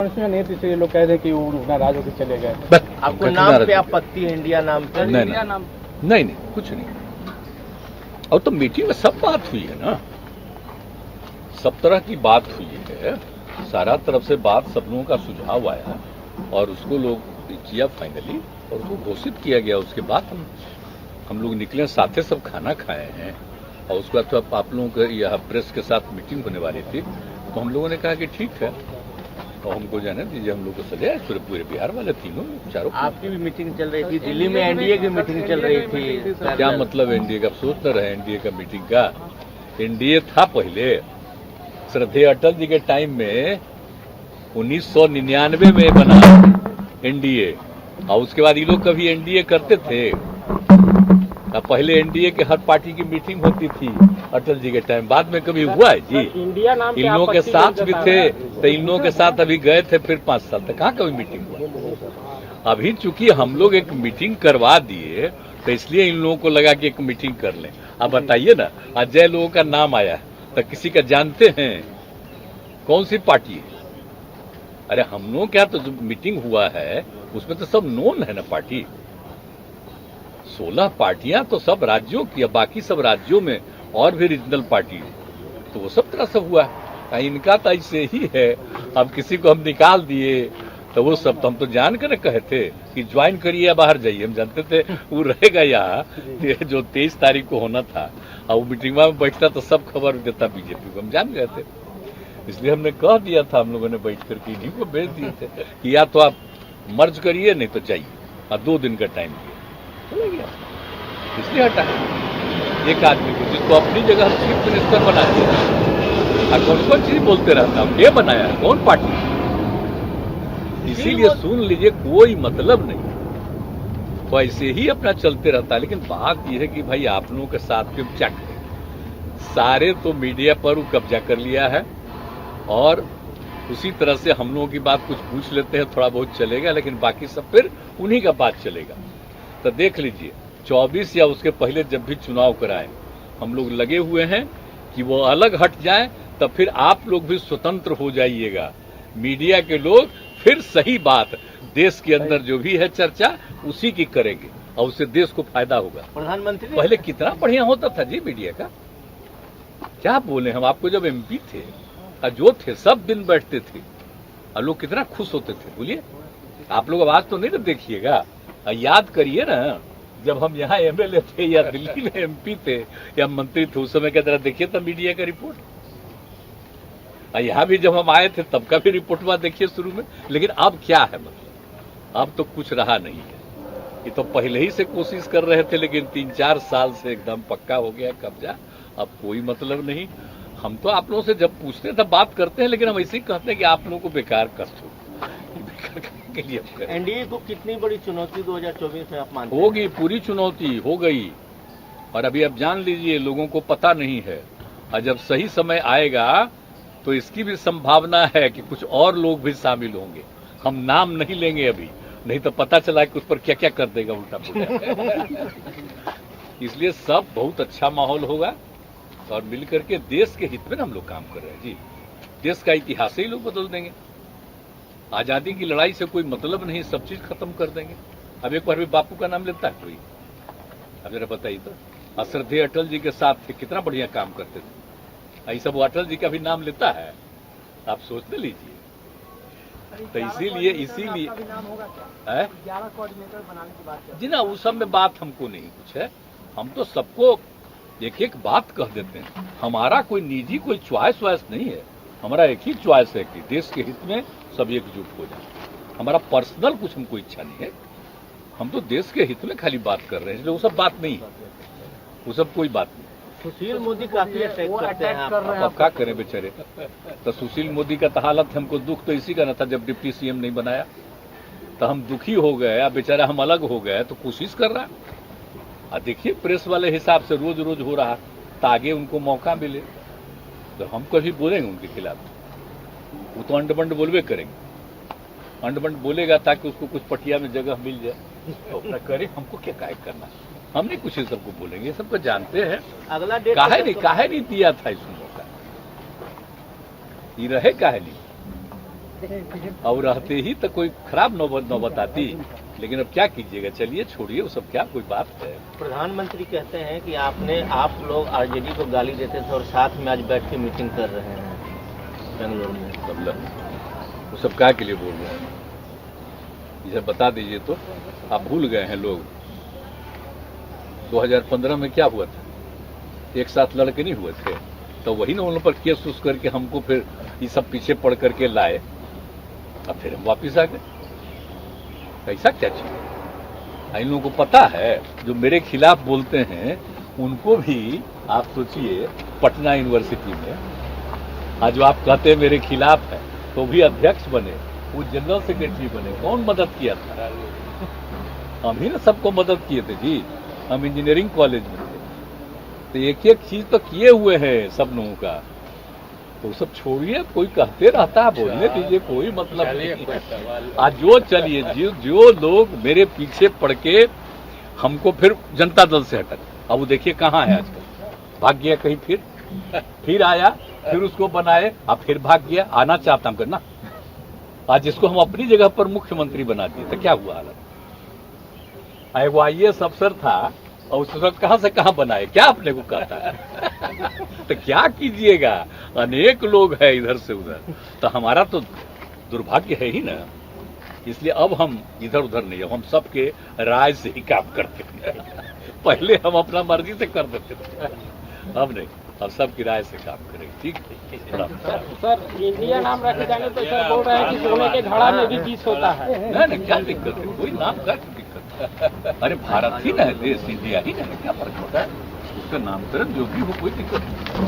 मनसूबा नहीं थी, इसलिए लोग कह रहे हैं कि वो नाराज होकर चले गए। आपको नाम पे आपत्ति है, इंडिया नाम पे? नहीं, कुछ नहीं। और तो मीटिंग में सब बात हुई है ना, सब तरह की बात हुई है, सारा तरफ से बात, सब लोगों का सुझाव आया और उसको लोग किया फाइनली और उसको घोषित किया गया। उसके बाद हम लोग निकले, साथे सब खाना खाए हैं और उसके बाद तो आप लोगों के यह प्रेस के साथ मीटिंग होने वाली थी, तो हम लोगों ने कहा कि ठीक है और हमको जाने दीजिए, हम लोग को सजा है, पूरे बिहार वाले तीनों चारों। आपकी भी मीटिंग चल रही थी दिल्ली में, एनडीए की मीटिंग चल रही थी। क्या मतलब एनडीए का? सोच न रहे एनडीए का मीटिंग का। एनडीए था पहले, श्रद्धेय अटल जी के टाइम में 1999 में बना एनडीए, और उसके बाद ये लोग कभी एनडीए करते थे? अब पहले एनडीए के हर पार्टी की मीटिंग होती थी अटल जी के टाइम, बाद में कभी हुआ है जी? इंडिया नाम इन लोगों के साथ भी थे, तो इन लोगों के साथ अभी गए थे, फिर 5 साल तक कहाँ कभी मीटिंग हुआ? अभी चूंकि हम लोग एक मीटिंग करवा दिए, तो इसलिए इन लोगों को लगा कि एक मीटिंग कर लें। अब बताइए ना, अजय लोगों का नाम आया तो किसी का जानते हैं? कौन सी पार्टी है? अरे हम लोग क्या, तो जो मीटिंग हुआ है उसमें तो सब नोन है ना पार्टी। 16 पार्टियां तो सब राज्यों की, बाकी सब राज्यों में और भी रीजनल पार्टी है, तो वो सब तरह से हुआ है। इनका तो ऐसे ही है, अब किसी को हम निकाल दिए तो वो सब, तो हम तो जान कर कहे थे कि ज्वाइन करिए या बाहर जाइए, हम जानते थे वो रहेगा यहाँ, जो 23 तारीख को होना था, और वो मीटिंग में बैठता तो सब खबर देता बीजेपी को, हम जान गए थे। इसलिए हमने कह दिया था, हम लोगों ने बैठ करके इन्हीं को भेज दिए थे कि या तो आप मर्ज करिए नहीं तो जाइए, और 2 दिन का टाइम दिया, चला गया। इसलिए हटा एक आदमी को, जिसको अपनी जगह चीफ मिनिस्टर बना दिया, और कौन कौन चीज बोलते रहता, ये बनाया कौन पार्टी? इसीलिए सुन लीजिए, कोई मतलब नहीं, तो ऐसे ही अपना चलते रहता है। लेकिन बात यह है कि भाई आप लोगों के साथ में क्या करें, सारे तो मीडिया पर वो कब्जा कर लिया है, और उसी तरह से हम लोगों की बात कुछ पूछ लेते हैं, थोड़ा बहुत चलेगा, लेकिन बाकी सब फिर उन्हीं का बात चलेगा। तो देख लीजिए 24 या उसके पहले जब भी चुनाव कराए, हम लोग लगे हुए हैं कि वो अलग हट जाए, तब फिर आप लोग भी स्वतंत्र हो जाइएगा। मीडिया के लोग फिर सही बात, देश के अंदर जो भी है चर्चा उसी की करेंगे, और उससे देश को फायदा होगा। प्रधानमंत्री पहले कितना बढ़िया होता था जी मीडिया का, क्या बोले हम आपको, जब एमपी थे और जो थे सब दिन बैठते थे और लोग कितना खुश होते थे। बोलिए आप लोग आवाज तो नहीं ना देखिएगा, याद करिए ना, जब हम यहाँ एमएलए थे या दिल्ली में एमपी थे या मंत्री थे, उस समय की तरह देखिए तब मीडिया का रिपोर्ट, और यहाँ भी जब हम आए थे तब का भी रिपोर्ट वहां देखिए शुरू में। लेकिन अब क्या है, मतलब अब तो कुछ रहा नहीं है। ये तो पहले ही से कोशिश कर रहे थे, लेकिन 3-4 साल से एकदम पक्का हो गया कब्जा, अब कोई मतलब नहीं। हम तो आप लोगों से जब पूछते हैं तब बात करते हैं, लेकिन हम ऐसे ही कहते हैं कि आप लोगों को बेकार कष्ट हो, बेकार करने के लिए। एनडीए को कितनी बड़ी चुनौती 2024 में आप मानते हैं? होगी, पूरी चुनौती हो गई, और अभी अब जान लीजिए लोगों को पता नहीं है, और जब सही समय आएगा तो इसकी भी संभावना है कि कुछ और लोग भी शामिल होंगे। हम नाम नहीं लेंगे अभी, नहीं तो पता चला कि उस पर क्या क्या कर देगा उल्टा पुल्टा। इसलिए सब बहुत अच्छा माहौल होगा, और मिलकर के देश के हित में हम लोग काम कर रहे हैं जी। देश का इतिहास ही लोग बदल देंगे, आजादी की लड़ाई से कोई मतलब नहीं, सब चीज खत्म कर देंगे। अब एक बार भी बापू का नाम लेता है कोई? अब जरा बताइए तो, श्रद्धेय अटल जी के साथ थे, कितना बढ़िया काम करते थे, ऐसा वो अटल जी का भी नाम लेता है? आप सोचने लीजिए। तो इसीलिए 11 कोऑर्डिनेटर बनाने की बात जी ना, उस सब में बात हमको नहीं कुछ है, हम तो सबको एक एक बात कह देते हैं। हमारा कोई निजी कोई च्वाइस वाइस नहीं है, हमारा एक ही च्वाइस है कि देश के हित में सब एकजुट हो जाए। हमारा पर्सनल कुछ हमको इच्छा नहीं है, हम तो देश के हित में खाली बात कर रहे हैं, इसलिए वो सब बात नहीं है, वो सब कोई बात नहीं। सुशील मोदी काफी अटैक करते हैं, अब क्या करें बेचारे। तो सुशील मोदी का तो हालत, हमको दुख तो इसी का न था, जब डिप्टी सीएम नहीं बनाया तो हम दुखी हो गए, अब बेचारा हम अलग हो गए, तो कोशिश कर रहा है। देखिए प्रेस वाले हिसाब से रोज रोज हो रहा, तो आगे उनको मौका मिले तो हम कभी बोलेंगे उनके खिलाफ, वो तो अंडबंड बोलवे करेंगे, अंडबंड बोलेगा ताकि उसको कुछ पटिया में जगह मिल जाए, तो अपना करे, हमको क्या काय करना, हम नहीं कुछ सबको बोलेंगे, सबको जानते हैं। अगला डेट काहे नहीं दिया था इस मौका, ये रहे काहे नहीं, और रहते ही तो कोई खराब नौबत आती, लेकिन अब क्या कीजिएगा, चलिए छोड़िए वो सब, क्या कोई बात है। प्रधानमंत्री कहते हैं कि आप लोग आरजेडी को गाली देते थे और साथ में आज बैठ के मीटिंग कर रहे हैं बेंगलोर में। वो सब क्या के लिए बोल रहे हैं, ये सब बता दीजिए। तो आप भूल गए हैं लोग 2015 में क्या हुआ था, एक साथ लड़के नहीं हुए थे, तो वही ना उन लोगों पर केस उस करके हमको फिर ये सब पीछे पड़ करके लाए, अब फिर हम वापिस आ गए। ऐसा क्या चाहिए, इन लोगों को पता है जो मेरे खिलाफ बोलते हैं उनको भी आप सोचिए पटना यूनिवर्सिटी में आज जो आप कहते हैं मेरे खिलाफ है तो भी अध्यक्ष बने, वो जनरल सेक्रेटरी बने, कौन मदद किया था, हम ही ना सबको मदद किए थे जी। हम इंजीनियरिंग कॉलेज में थे, तो एक एक चीज तो किए हुए हैं सब लोगों का, तो सब छोड़िए, कोई कहते रहता है बोलने दीजिए, कोई मतलब नहीं। आज जो चलिए जो लोग मेरे पीछे पड़ के हमको फिर जनता दल से हटा, अब वो देखिए कहाँ है आजकल, भाग गया कहीं, फिर आया, फिर उसको बनाए, अब फिर भाग गया, आना चाहता हम करना। आज जिसको हम अपनी जगह पर मुख्यमंत्री बना दिए तो क्या हुआ हालत, वो IAS अफसर था और उस वक्त कहां से कहां बनाए, क्या अपने को कहता है तो क्या कीजिएगा, अनेक लोग हैं इधर से उधर, तो हमारा तो दुर्भाग्य है ही ना। इसलिए अब हम इधर उधर नहीं, अब हम सबके राय से ही काम करते हैं। पहले हम अपना मर्जी से कर देते थे, अब नहीं, अब सबकी राय से काम करेंगे। ठीक है सर, इंडिया नाम रखे जाने तो सर बोल रहे हैं कि सोने के घड़ा में भी बीस होता है। नहीं, क्या दिक्कत है, कोई नाम का दिक्कत है, अरे भारत ही ना है देश, इंडिया ही ना है, क्या फर्क होता है, उसका नामकरण जो भी हो, कोई दिक्कत नहीं।